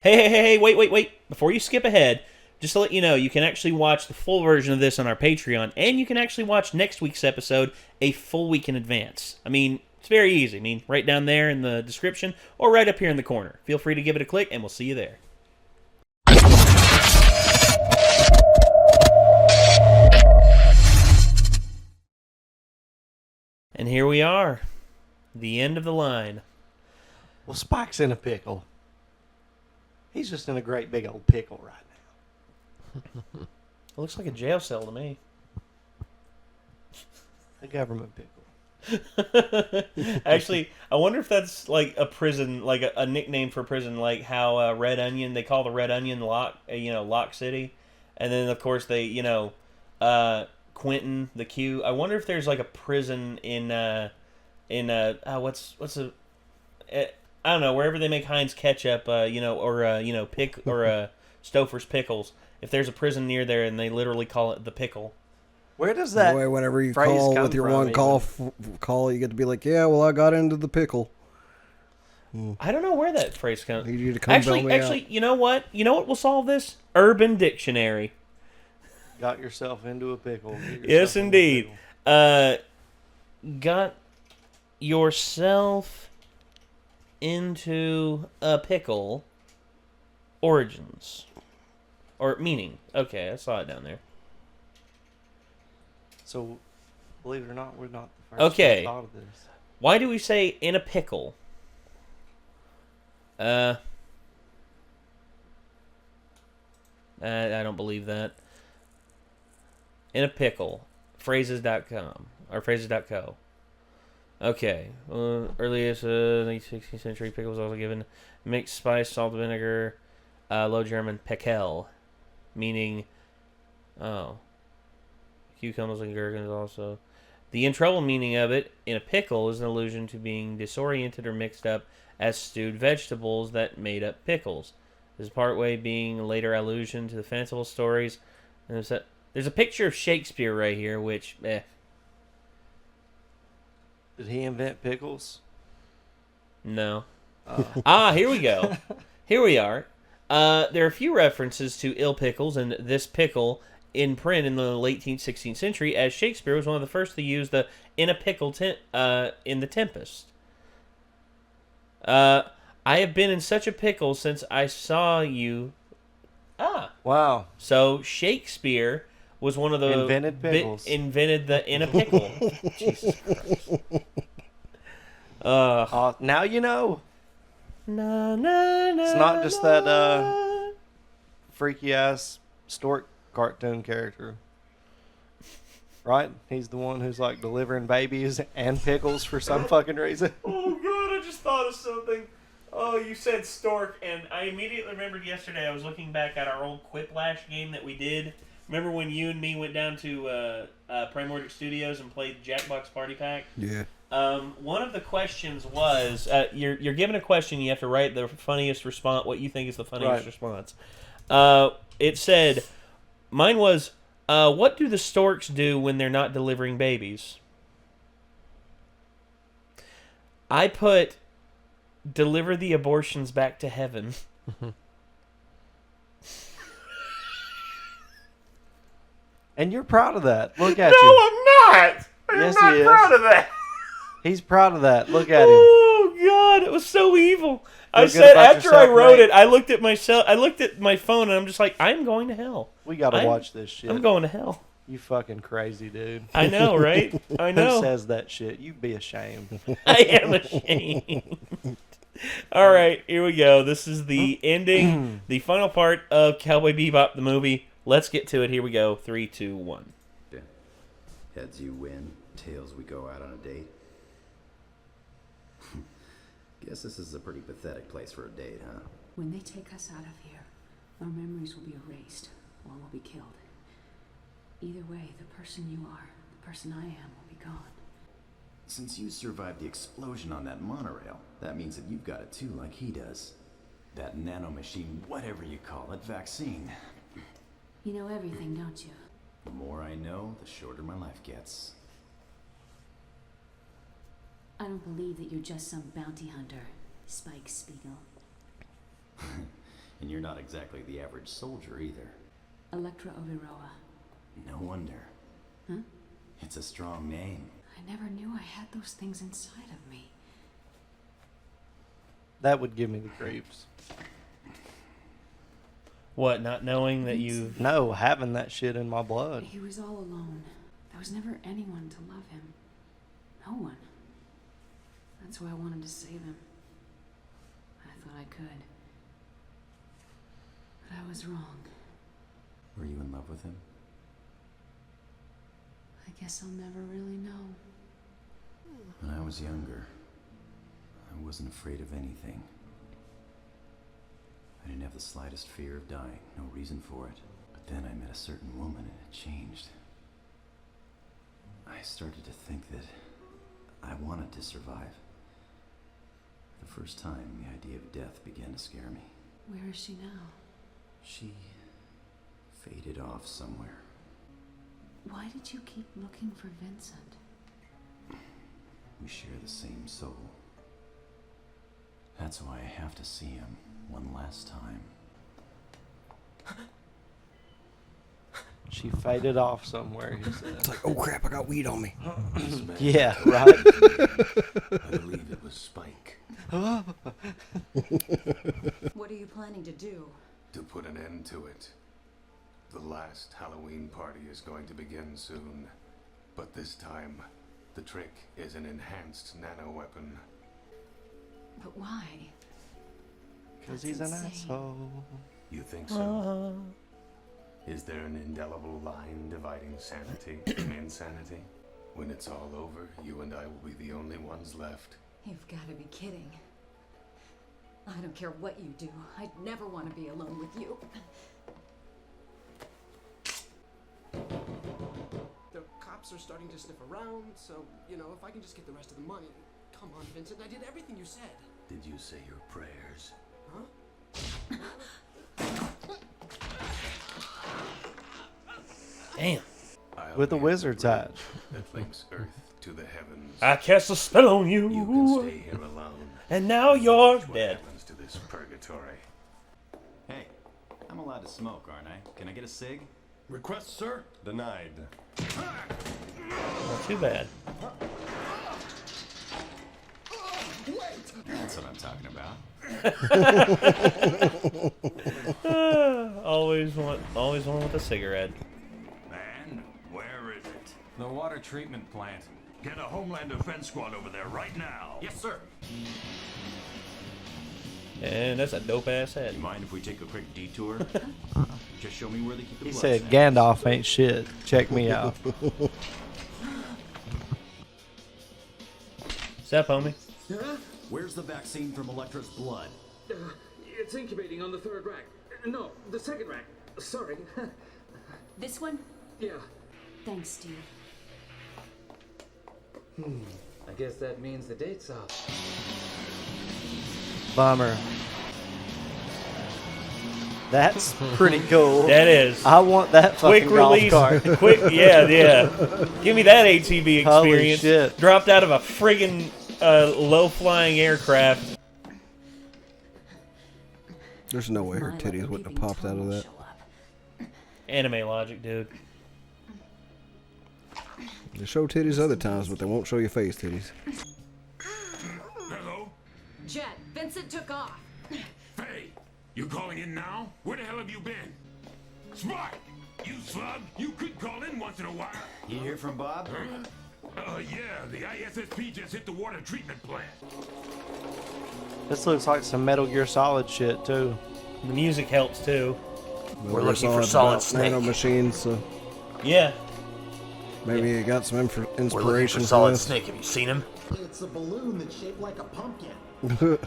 Hey, wait. Before you skip ahead, just to let you know, you can actually watch the full version of this on our Patreon, and you can actually watch next week's episode a full week in advance. I mean, it's very easy. I mean, right down there in the description, or right up here in the corner. Feel free to give it a click, and we'll see you there. And here we are. The end of the line. Well, Spike's in a pickle. He's just in a great big old pickle right now. It looks like a jail cell to me. A government pickle. Actually, I wonder if that's like a prison, like a nickname for prison, like how Red Onion, they call the Red Onion Lock City. And then, of course, they, Quentin, the Q. I wonder if there's like a prison I don't know, wherever they make Heinz ketchup, or Stouffer's pickles. If there's a prison near there and they literally call it the pickle. Where does that Boy, whenever you phrase call come with your from, one call, you get to be like, yeah, well, I got into the pickle. I don't know where that phrase comes. Need you to come bail me out. You know what? You know what will solve this? Urban Dictionary. Got yourself into a pickle. Yes, indeed. Got yourself into a pickle. Origins. Or meaning. Okay, I saw it down there. So, believe it or not, we're not the first Okay. to thought of this. Why do we say in a pickle? I don't believe that. In a pickle. Phrases.com. Or phrases.co. Okay. Earliest 16th century pickle was also given mixed spice, salt, vinegar, Low German pekel, meaning, cucumbers and gherkins also. The in trouble meaning of it, in a pickle, is an allusion to being disoriented or mixed up as stewed vegetables that made up pickles. This is partway being a later allusion to the fanciful stories. And there's a picture of Shakespeare right here, which, Did he invent pickles? No. Here we go. Here we are. There are a few references to ill pickles and this pickle in print in the late 16th century, as Shakespeare was one of the first to use the in a pickle in The Tempest. I have been in such a pickle since I saw you. Wow. So Shakespeare was one of the Invented pickles. Invented the in a pickle. Jesus Christ. Now you know. Na, na, na, It's not just that freaky ass stork cartoon character. Right? He's the one who's like delivering babies and pickles for some fucking reason. Oh god, I just thought of something. Oh, you said stork, and I immediately remembered yesterday I was looking back at our old Quiplash game that we did. Remember when you and me went down to Primordic Studios and played Jackbox Party Pack? Yeah. One of the questions was, you're given a question, you have to write the funniest response, what you think is the funniest response. It said, mine was, what do the storks do when they're not delivering babies? I put, deliver the abortions back to heaven. And you're proud of that. Look at No, you. I'm not! Yes, I'm he is. not proud of that! He's proud of that. Look at him. Oh God, it was so evil. I Feel good said about after I yourself, wrote mate? it, I looked at myself. I looked at my phone, and I'm just like, I'm going to hell. We got to I'm- watch this shit. I'm going to hell. You fucking crazy dude. I know, right? I know. Who says that shit? You be ashamed. I am ashamed. All right, here we go. This is the ending, the final part of Cowboy Bebop, the movie. Let's get to it. Here we go. 3, 2, 1. Heads you win, tails we go out on a date. Guess this is a pretty pathetic place for a date, huh? When they take us out of here, our memories will be erased, or we'll be killed. Either way, the person you are, the person I am, will be gone. Since you survived the explosion on that monorail, that means that you've got it too, like he does. That nanomachine, whatever you call it, vaccine. You know everything, don't you? The more I know, the shorter my life gets. I don't believe that you're just some bounty hunter, Spike Spiegel. And you're not exactly the average soldier either. Electra Oviroa. No wonder. Huh? It's a strong name. I never knew I had those things inside of me. That would give me the creeps. What, not knowing that you've... No, having that shit in my blood. He was all alone. There was never anyone to love him. No one. That's why I wanted to save him. I thought I could. But I was wrong. Were you in love with him? I guess I'll never really know. When I was younger, I wasn't afraid of anything. I didn't have the slightest fear of dying, no reason for it. But then I met a certain woman and it changed. I started to think that I wanted to survive. For the first time, the idea of death began to scare me. Where is she now? She faded off somewhere. Why did you keep looking for Vincent? We share the same soul. That's why I have to see him one last time. She faded off somewhere, he said. It's like, oh crap, I got weed on me. Yeah, right. I believe it was Spike. What are you planning to do? To put an end to it. The last Halloween party is going to begin soon. But this time, the trick is an enhanced nano weapon. But why? Because That's he's an insane. asshole. You think so? Is there an indelible line dividing sanity from insanity? When it's all over, you and I will be the only ones left. You've got to be kidding. I don't care what you do. I'd never want to be alone with you. The cops are starting to sniff around, so, you know, if I can just get the rest of the money. Come on, Vincent, I did everything you said. Did you say your prayers? Huh? Damn. I'll With the be wizard's bridge hat. that links Earth to the heavens. I cast a spell on you, You can stay here alone. and now you're Watch what dead. happens to this purgatory. Hey, I'm allowed to smoke, aren't I? Can I get a cig? Request, sir? Denied. Not too bad. That's what I'm talking about. Always one with a cigarette. Man, where is it? The water treatment plant. Get a Homeland Defense Squad over there right now. Yes, sir. And that's a dope ass head. You mind if we take a quick detour? Just show me where they keep the He blood said, samples. Gandalf ain't shit. Check me out. Sup, homie? Where's the vaccine from Electra's blood? It's incubating on the third rack. No, the second rack. Sorry. This one? Yeah. Thanks, Steve. I guess that means the date's up. Bummer. That's pretty cool. That is. I want that fucking Quick golf release. cart. Quick, yeah. Give me that ATV Holy experience. shit. Dropped out of a friggin' low-flying aircraft. There's no way her titties wouldn't have popped out of that. Anime logic, dude. They show titties other times, but they won't show your face titties. Hello? Jet, Vincent took off. Hey, you calling in now? Where the hell have you been? Spike! You slug! You could call in once in a while. You hear from Bob? Yeah, the ISSP just hit the water treatment plant. This looks like some Metal Gear Solid shit, too. The music helps, too. We're looking for Solid Snake. Nano machines, so Yeah. maybe you got some inspiration We're looking for for Solid this. Snake. Have you seen him? It's a balloon that's shaped like a pumpkin. The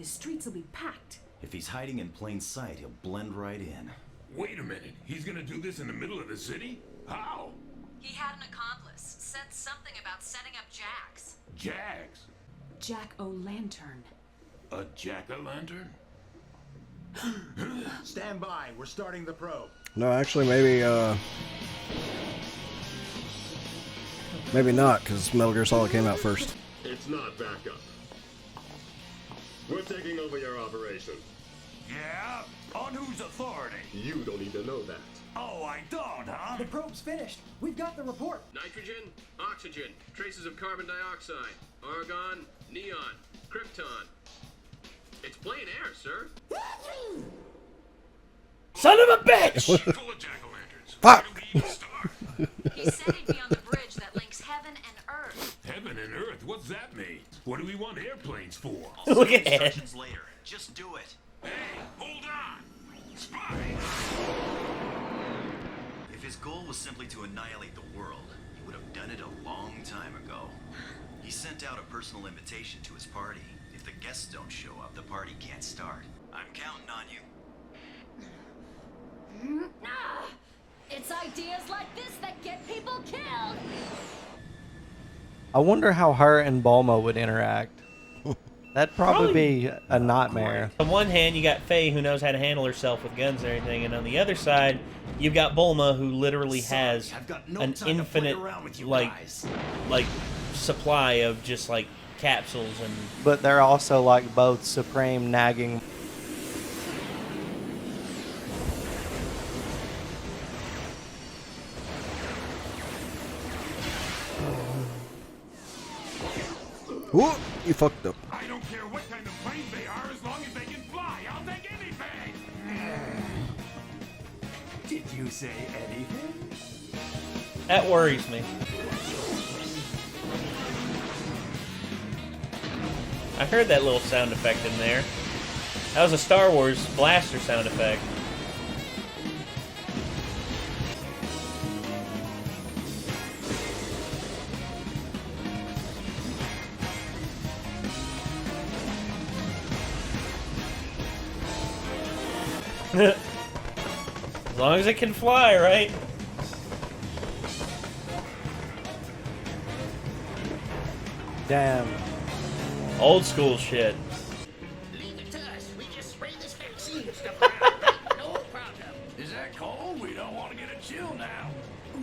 streets will be packed. If he's hiding in plain sight, he'll blend right in. Wait a minute. He's gonna do this in the middle of the city? How? He had an accomplice. Said something about setting up Jax. Jags? Jack O'Lantern. A jack-o'-lantern? Stand by. We're starting the probe. No, actually, maybe not, because Metal Gear Solid came out first. It's not backup. We're taking over your operation. Yeah? authority. You don't need to know that. Oh, I don't, huh? The probe's finished. We've got the report. Nitrogen, oxygen, traces of carbon dioxide, argon, neon, krypton. It's plain air, sir. Son of a bitch! Full of jack-o'-lanterns. Fuck! He said he'd be on the bridge that links heaven and earth. Heaven and earth, what's that mean? What do we want airplanes for? Look at Ed. Later. Just do it. Hey, hold on! Spy! If his goal was simply to annihilate the world, he would have done it a long time ago. He sent out a personal invitation to his party. If the guests don't show up, the party can't start. I'm counting on you. It's ideas like this that get people killed. I wonder how her and Bulma would interact. That'd probably be a nightmare. On one hand, you got Faye, who knows how to handle herself with guns and everything, and on the other side, you've got Bulma, who literally has an infinite, like supply of just like capsules and. But they're also like both supreme nagging. Whoa, you fucked up. I don't care what kind of plane they are, as long as they can fly. I'll take anything! Did you say anything? That worries me. I heard that little sound effect in there. That was a Star Wars blaster sound effect. As long as it can fly, right? Damn. Old school shit. Leave it to us. We just spray this vaccine stuff around. No problem. Is that cold? We don't want to get a chill now.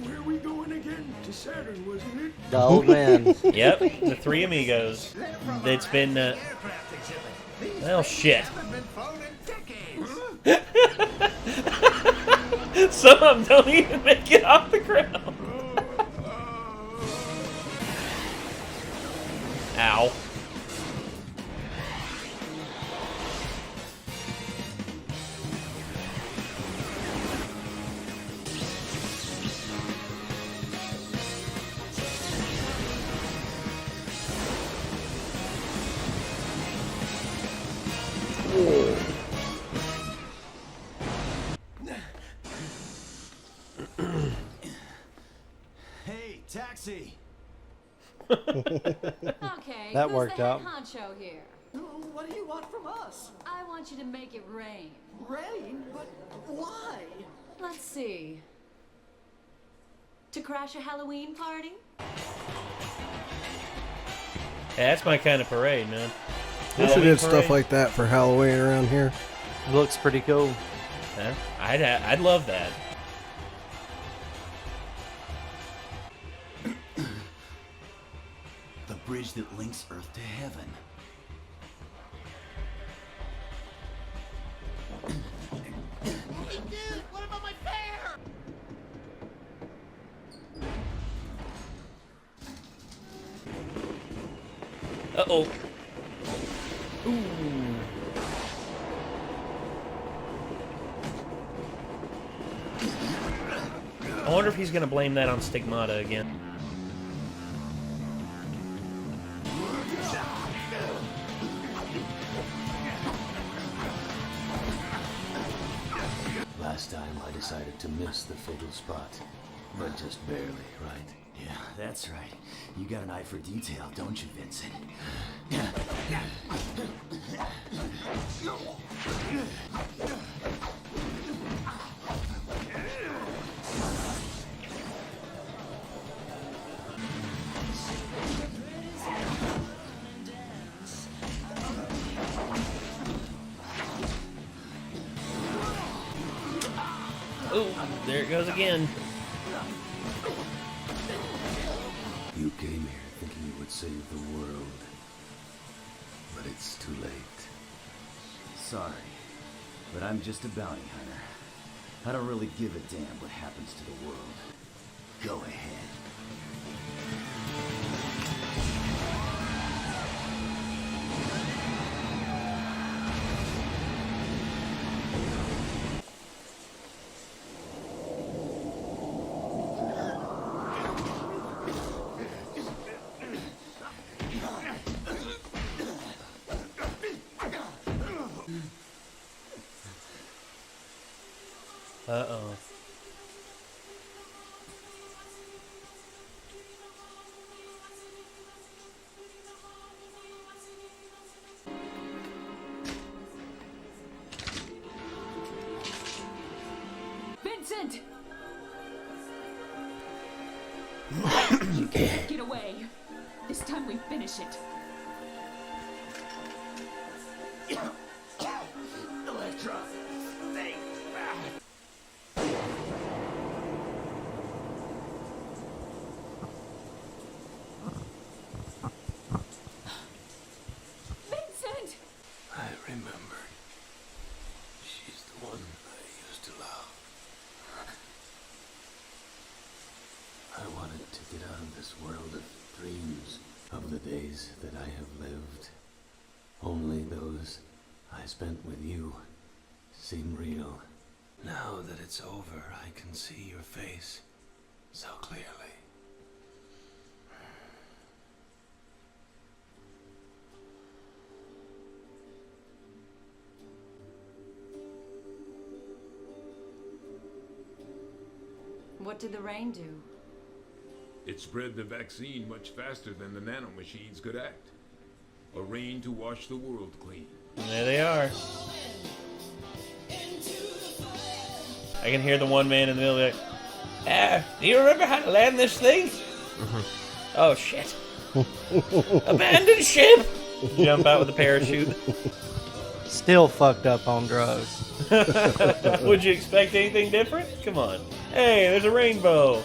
Where are we going again? To Saturn, wasn't it? The old man. Yep, the three amigos. It's been, well, shit. Some of them don't even make it off the ground. Ow. Hey, taxi! Okay, That who's worked the head out. honcho here? What do you want from us? I want you to make it rain. Rain? But why? Let's see. To crash a Halloween party? Yeah, that's my kind of parade, man. We should do stuff like that for Halloween around here. Looks pretty cool. Huh? I'd love that. The bridge that links Earth to heaven. Hey, dude, what about my fare? Uh-oh. Ooh. I wonder if he's going to blame that on Stigmata again. Last time I decided to miss the fatal spot, but just barely, right? Yeah, that's right. You got an eye for detail, don't you, Vincent? Ooh, there it goes again. You came here thinking you would save the world, but it's too late. Sorry. But I'm just a bounty hunter. I don't really give a damn what happens to the world. Go ahead. Uh-oh. Vincent! You can't get away. This time we finish it. Electra, stay back. Vincent! I remember. She's the one I used to love. I wanted to get out of this world of dreams, of the days that I have lived. Only those I spent with you seem real. Now that it's over, I can see your face so clearly. What did the rain do? It spread the vaccine much faster than the nanomachines could act. A rain to wash the world clean. And there they are. I can hear the one man in the middle like, do you remember how to land this thing? Oh, shit. Abandon ship! Jump out with a parachute. Still fucked up on drugs. Would you expect anything different? Come on. Hey, there's a rainbow.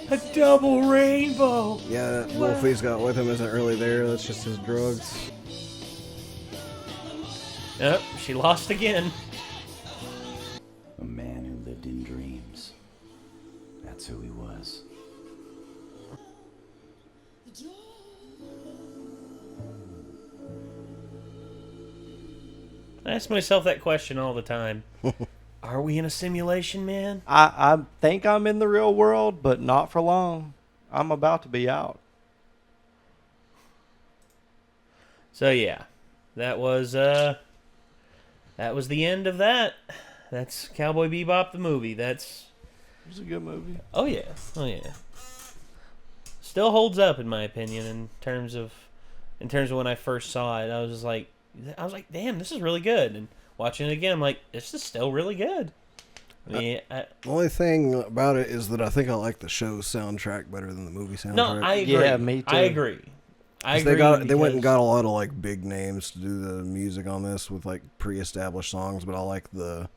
A double rainbow. Yeah, that wolf he's got with him isn't really there. That's just his drugs. Yep, she lost again. A man who lived in dreams. That's who he was. I ask myself that question all the time. Are we in a simulation, man? I think I'm in the real world, but not for long. I'm about to be out. So yeah, that was the end of that. That's Cowboy Bebop the movie. It was a good movie. Oh yeah, oh yeah. Still holds up in my opinion in terms of when I first saw it. I was like, damn, this is really good. And watching it again, I'm like, this is still really good. I mean, the only thing about it is that I think I like the show's soundtrack better than the movie soundtrack. No, I agree. Yeah, me too. I agree. They went and got a lot of like big names to do the music on this with like pre-established songs, but I like the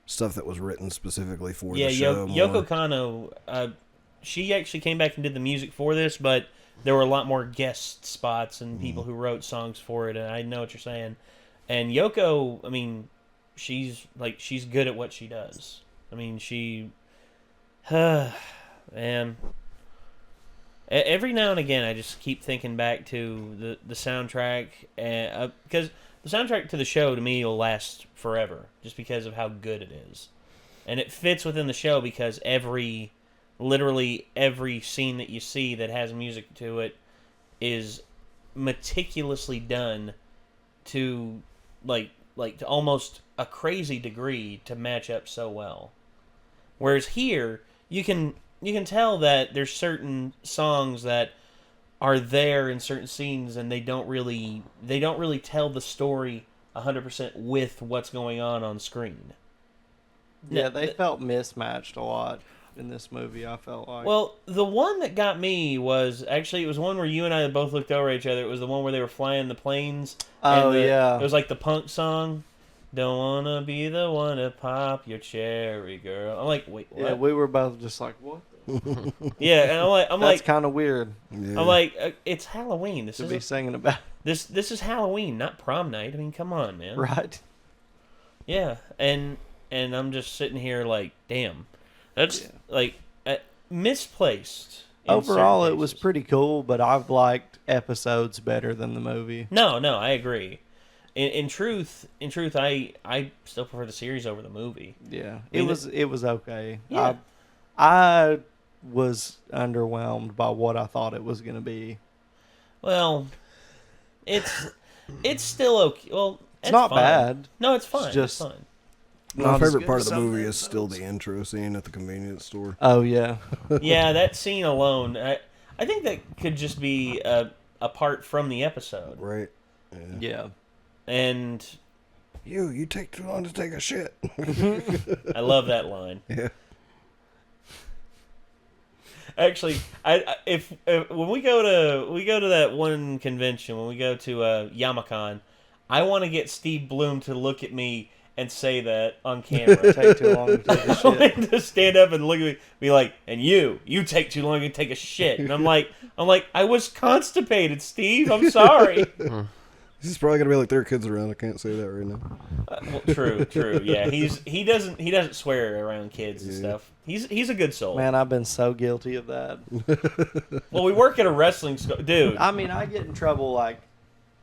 stuff that was written specifically for the show. Yoko Kanno, she actually came back and did the music for this, but there were a lot more guest spots and people who wrote songs for it, and I know what you're saying. And Yoko, I mean, she's good at what she does. I mean, man. Every now and again, I just keep thinking back to the soundtrack, because the soundtrack to the show to me will last forever, just because of how good it is, and it fits within the show because literally every scene that you see that has music to it is meticulously done to to almost a crazy degree to match up so well. Whereas here, you can tell that there's certain songs that are there in certain scenes, and they don't really tell the story 100% with what's going on screen. Yeah, they felt mismatched a lot in this movie, I felt like. Well, the one that got me was actually, it was one where you and I both looked over at each other. It was the one where they were flying the planes. Oh, yeah. It was like the punk song. Don't wanna be the one to pop your cherry, girl. I'm like, wait, what? Yeah, we were both just like, what? Yeah, and I'm like, that's kind of weird. Yeah. I'm like, it's Halloween. This to is be singing about this is Halloween, not prom night. I mean, come on, man. Right. Yeah, and I'm just sitting here like, damn, that's like misplaced. in Overall, certain it was cases. pretty cool, but I've liked episodes better than the movie. No, I agree. In truth, I still prefer the series over the movie. Yeah, I mean, it was okay. Yeah. I was underwhelmed by what I thought it was going to be. Well, it's still okay. Well, It's not fine. bad. No, it's fine. It's just it's fine. My not as favorite good part as of the some movie is still the intro scene at the convenience store. Oh yeah, Yeah, that scene alone, I think that could just be apart from the episode. Right. yeah. And You take too long to take a shit. I love that line. Yeah. Actually, if when we go to that one convention, when we go to Yamacon, I want to get Steve Bloom to look at me and say that on camera. Take too long to take a shit. To stand up and look at me, be like, and you take too long to take a shit. And I'm like, I was constipated, Steve. I'm sorry. He's probably gonna be like, there are kids around. I can't say that right now. Well, true. Yeah, he doesn't swear around kids and stuff. He's a good soul. Man, I've been so guilty of that. Well, we work at a wrestling school, dude. I mean, I get in trouble like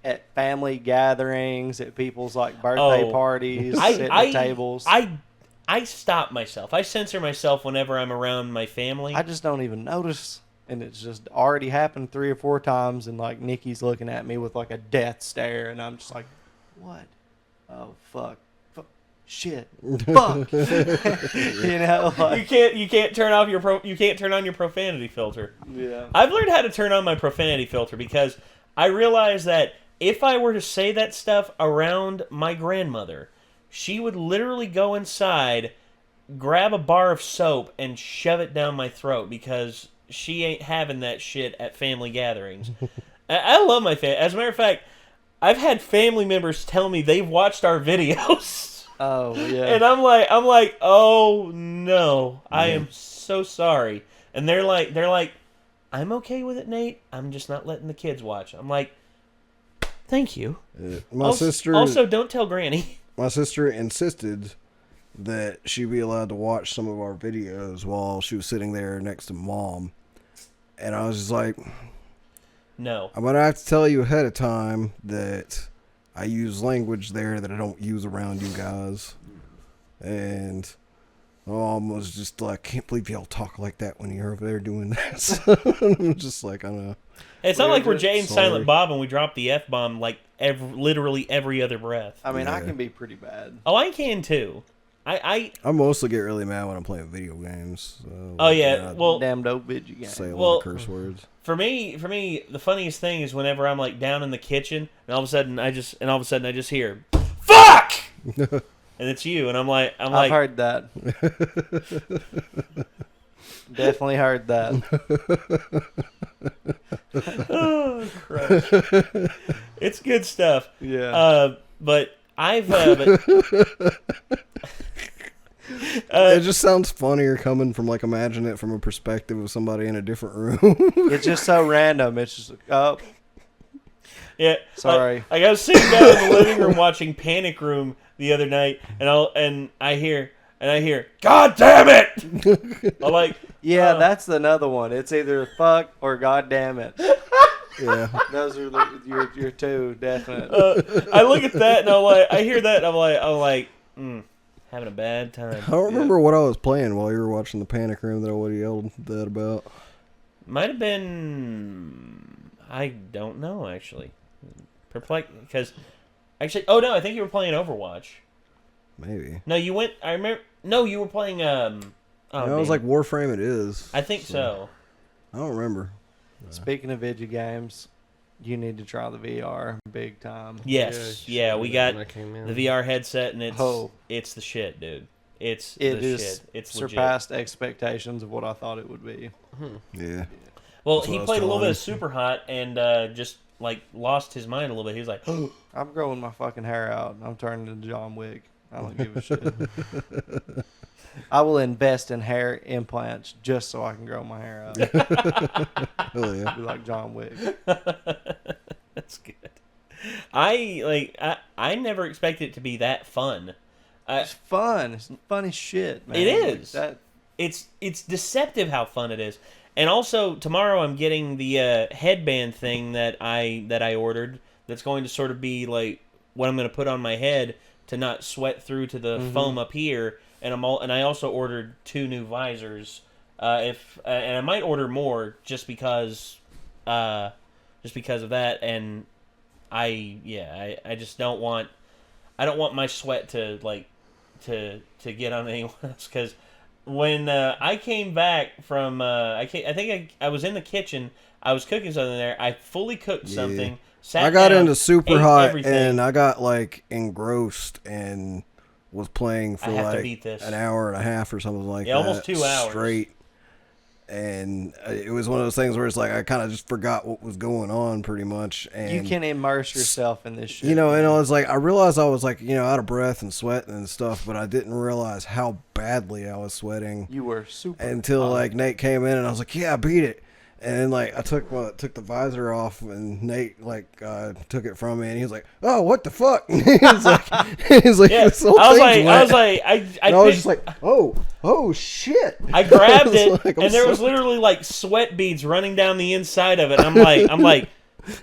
at family gatherings, at people's like birthday parties, sitting at tables. I stop myself. I censor myself whenever I'm around my family. I just don't even notice. And it's just already happened 3 or 4 times, and like Nikki's looking at me with like a death stare, and I'm just like, "What? Oh fuck, shit, fuck!" You know, like, you can't turn off you can't turn on your profanity filter. Yeah, I've learned how to turn on my profanity filter because I realize that if I were to say that stuff around my grandmother, she would literally go inside, grab a bar of soap, and shove it down my throat because she ain't having that shit at family gatherings. I love my family. As a matter of fact, I've had family members tell me they've watched our videos. Oh yeah. And I'm like, oh no, I am so sorry. And they're like, I'm okay with it, Nate. I'm just not letting the kids watch. I'm like, thank you. My sister also don't tell Granny. My sister insisted that she be allowed to watch some of our videos while she was sitting there next to Mom. And I was just like, no. I'm going to have to tell you ahead of time that I use language there that I don't use around you guys. And Mom was just like, can't believe y'all talk like that when you're over there doing this. I'm just like, I know. It's not like we're Jay and Silent Bob and we drop the F-bomb like literally every other breath. I mean, I can be pretty bad. Oh, I can too. I mostly get really mad when I'm playing video games. So, oh yeah, well, damned old video games. Say a lot of curse words. For me, the funniest thing is whenever I'm like down in the kitchen and all of a sudden I just hear "fuck," and it's you, and I've heard that. Definitely heard that. Oh Christ! It's good stuff. Yeah. But I've. It just sounds funnier coming from like imagine it from a perspective of somebody in a different room. It's just so random. It's just oh. Yeah. Sorry. I was sitting down in the living room watching Panic Room the other night, and I hear, God damn it! I'm like, yeah, that's another one. It's either fuck or God damn it. Yeah. Those are your two definite. I look at that and I hear that and I'm like, having a bad time. I don't remember what I was playing while you were watching the Panic Room that I would have yelled that about. Might have been, I don't know actually. Perplexed because actually, oh no, I think you were playing Overwatch. Maybe. No, you went. I remember. No, you were playing. It was like Warframe. It is. I think so. I don't remember. Speaking of video games, you need to try the VR big time. Yes, yeah, we got the VR headset, and it's the shit, dude. It is shit. It's legit. surpassed expectations of what I thought it would be. Yeah. Well, he played a little bit of Super Hot and just like lost his mind a little bit. He was like, I'm growing my fucking hair out. I'm turning into John Wick. I don't give a shit. I will invest in hair implants just so I can grow my hair out. Oh yeah. Be like John Wick. That's good. I never expected it to be that fun. It's fun. It's fun as shit, man. It is. Like it's deceptive how fun it is. And also tomorrow I'm getting the headband thing that I ordered. That's going to sort of be like what I'm going to put on my head to not sweat through to the foam up here. And I also ordered 2 new visors. And I might order more just because of that. And I just don't want my sweat to to get on anyone else, because when I came back from I think I was in the kitchen. I was cooking something there. I fully cooked something. I got down, into Super Hot everything. and I got like engrossed and was playing for like an hour and a half or something like that. Almost 2 hours straight. And it was one of those things where it's like I kind of just forgot what was going on pretty much. And you can immerse yourself in this shit. You know, and I was like, I realized I was like, out of breath and sweating and stuff, but I didn't realize how badly I was sweating. You were super until like Nate came in and I was like, yeah, I beat it. And then like I took the visor off and Nate took it from me and he was like, "Oh, what the fuck?" he's like, yeah. This whole I was just like, oh shit! I grabbed it like, and there was literally like sweat beads running down the inside of it. I'm like,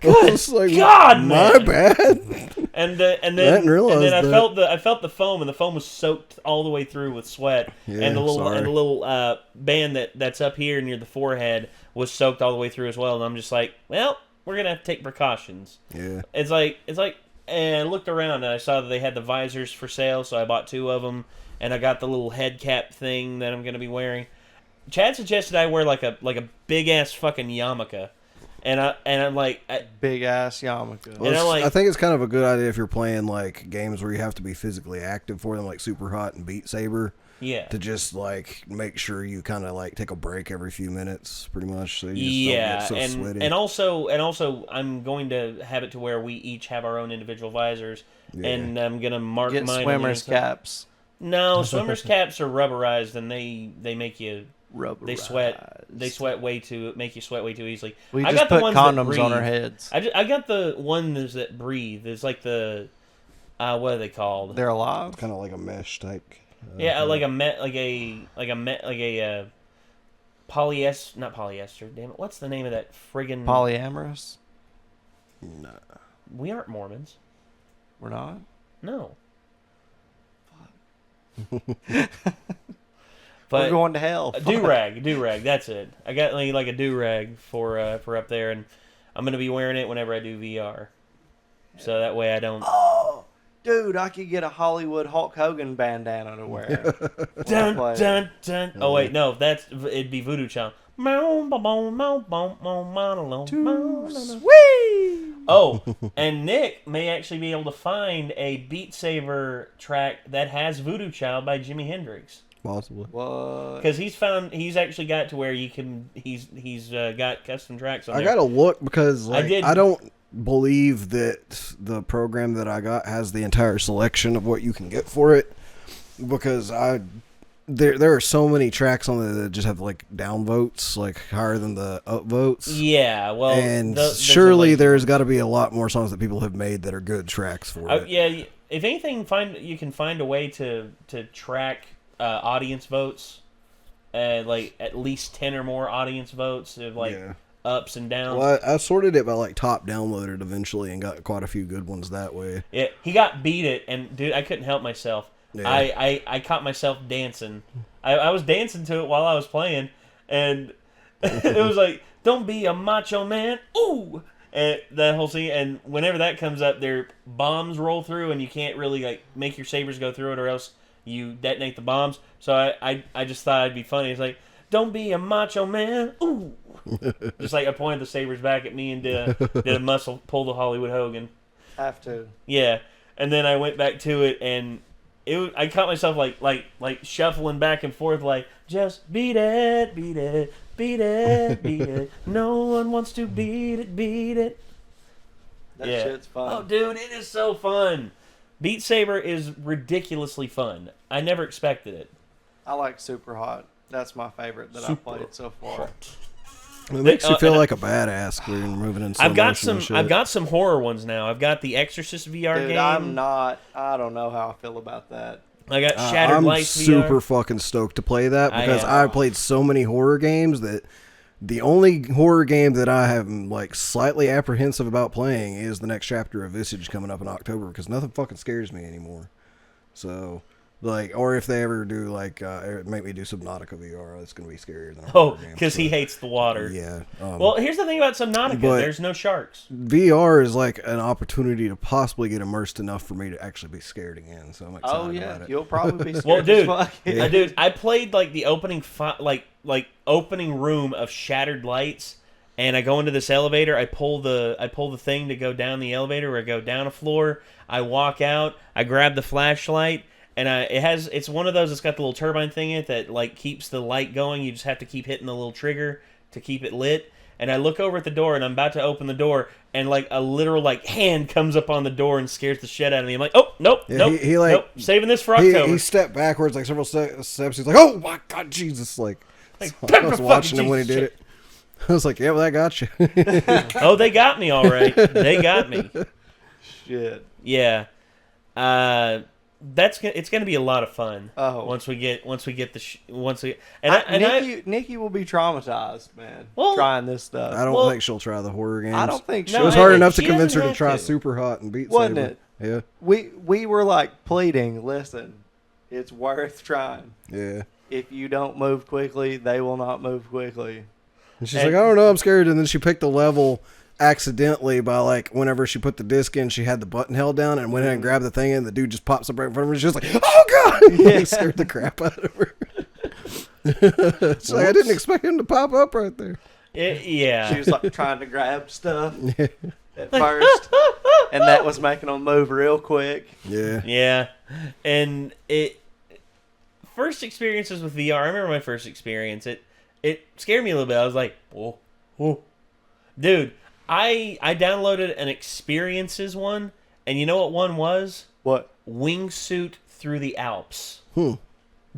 good like, God, my man. bad. And then I felt the foam, and the foam was soaked all the way through with sweat. Yeah, and the little band that's up here near the forehead was soaked all the way through as well. And I'm just like, well, we're gonna have to take precautions. Yeah. It's like, and I looked around and I saw that they had the visors for sale, so I bought 2 of them, and I got the little head cap thing that I'm gonna be wearing. Chad suggested I wear like a big ass fucking yarmulke. And I'm like, big ass yarmulke. Well, I think it's kind of a good idea if you're playing like games where you have to be physically active for them, like Super Hot and Beat Saber. Yeah. To just like make sure you kind of like take a break every few minutes, pretty much. So you just don't get so sweaty. And also, I'm going to have it to where we each have our own individual visors, and I'm gonna mark Get mine. Swimmers caps. No, swimmers caps are rubberized, and they make you. They make you sweat way too easily. We I just got the put ones condoms that breathe. on our heads. I got the ones that breathe. It's like the what are they called? They're alive. Kind of like a mesh type. Like a polyester, not polyester. Damn it! What's the name of that friggin' polyamorous? No, we aren't Mormons. We're not. No. But we're going to hell. Do-rag, that's it. I got like a do-rag for up there, and I'm gonna be wearing it whenever I do VR, so that way I don't. Oh, dude, I could get a Hollywood Hulk Hogan bandana to wear. Dun dun dun. Oh wait, no, it'd be Voodoo Child. Oh, and Nick may actually be able to find a Beat Saber track that has Voodoo Child by Jimi Hendrix. Possibly. What? Because he's actually got to where you can. He's got custom tracks on there. I gotta look because I don't believe that the program that I got has the entire selection of what you can get for it. Because there are so many tracks on there that just have like down votes, like higher than the up votes. Yeah, well, and surely there's got to be a lot more songs that people have made that are good tracks for it. Yeah, if anything, you can find a way to track audience votes, like at least 10 or more audience votes of ups and downs. Well, I sorted it by like top downloaded eventually and got quite a few good ones that way. Yeah, he got Beat It, and dude, I couldn't help myself. Yeah. I caught myself dancing. I was dancing to it while I was playing, and it was like, "Don't be a macho man, ooh!" And that whole scene, and whenever that comes up, their bombs roll through, and you can't really like make your sabers go through it, or else you detonate the bombs. So I just thought it'd be funny. It's like, "Don't be a macho man, ooh!" Just like I pointed the sabers back at me and did a muscle pull the Hollywood Hogan. Have to. Yeah, and then I went back to it, and I caught myself like shuffling back and forth, like, just beat it, beat it, beat it, beat it. No one wants to beat it. That shit's fun. Oh, dude, it is so fun. Beat Saber is ridiculously fun. I never expected it. I like Super Hot. That's my favorite that I've played so far. It makes you feel like a badass when you're moving in slow motion and shit. I've got some horror ones now. I've got the Exorcist VR game. I don't know how I feel about that. I got Shattered I'm Lights super VR. fucking stoked to play that because I I've played so many horror games that the only horror game that I am like slightly apprehensive about playing is the next chapter of Visage coming up in October because nothing fucking scares me anymore. So, like, or if they ever do like make me do Subnautica VR, that's gonna be scarier than a horror game. Because he hates the water. Yeah. Well, here's the thing about Subnautica: there's no sharks. VR is like an opportunity to possibly get immersed enough for me to actually be scared again. So I'm excited about it. You'll probably be scared. Well, dude, as fuck. dude, I played like the opening opening room of Shattered Lights, and I go into this elevator. I pull the thing to go down the elevator, or I go down a floor. I walk out. I grab the flashlight, and it's one of those. It's got the little turbine thing in it that like keeps the light going. You just have to keep hitting the little trigger to keep it lit. And I look over at the door, and I'm about to open the door, and like a literal like hand comes up on the door and scares the shit out of me. I'm like, oh nope, nope, nope, saving this for October. He stepped backwards like several steps. He's like, oh my god, Jesus! Like I was watching him when he did it. I was like, yeah, well, that got you. Oh, they got me all right. They got me. Shit. Yeah. It's gonna be a lot of fun. Oh, once we get Nikki will be traumatized, man. Well, trying this stuff. I don't think she'll try the horror games. I don't think it was hard enough to convince her to try Super Hot and Beat Wasn't Saber. it? Yeah. We were like pleading. Listen, it's worth trying. Yeah. If you don't move quickly, they will not move quickly. And she's like, I don't know, I'm scared. And then she picked the level accidentally by like whenever she put the disc in, she had the button held down and went in and grabbed the thing and the dude just pops up right in front of her. She's like, oh god! Yeah. He scared the crap out of her. It's like, I didn't expect him to pop up right there. Yeah. She was like trying to grab stuff at first, and that was making them move real quick. Yeah. Yeah. And first experiences with VR, I remember my first experience. It scared me a little bit. I was like, whoa. Dude, I downloaded an experiences one, and you know what one was? What? Wingsuit through the Alps.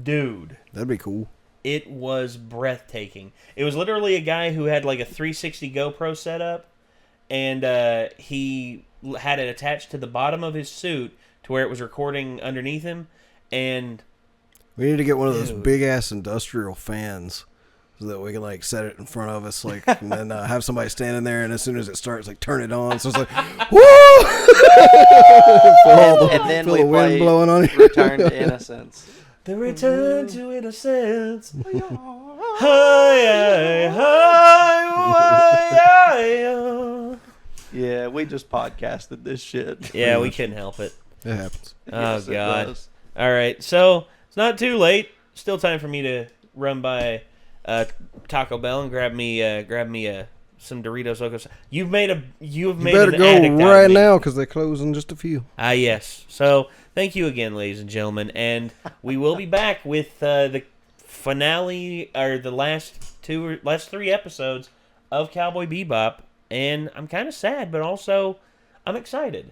Dude. That'd be cool. It was breathtaking. It was literally a guy who had like a 360 GoPro setup, and he had it attached to the bottom of his suit to where it was recording underneath him, and... We need to get one of those big-ass industrial fans so that we can, like, set it in front of us, like, and then have somebody standing there, and as soon as it starts, like, turn it on. So it's like, woo! And then we play blowing on you. Return to Innocence. The Return to Innocence. Yeah, we just podcasted this shit. Yeah, we couldn't help it. It happens. Oh, Yes, it God. does. All right, so it's not too late. Still time for me to run by Taco Bell and grab me some Doritos Locos. You better go right now because they close in just a few. Yes. So thank you again, ladies and gentlemen, and we will be back with the finale or the last 3 episodes of Cowboy Bebop, and I'm kind of sad, but also I'm excited.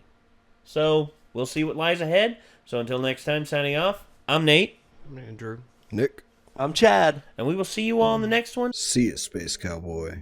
So we'll see what lies ahead. So until next time, signing off. I'm Nate. I'm Andrew. Nick. I'm Chad. And we will see you all in the next one. See ya, Space Cowboy.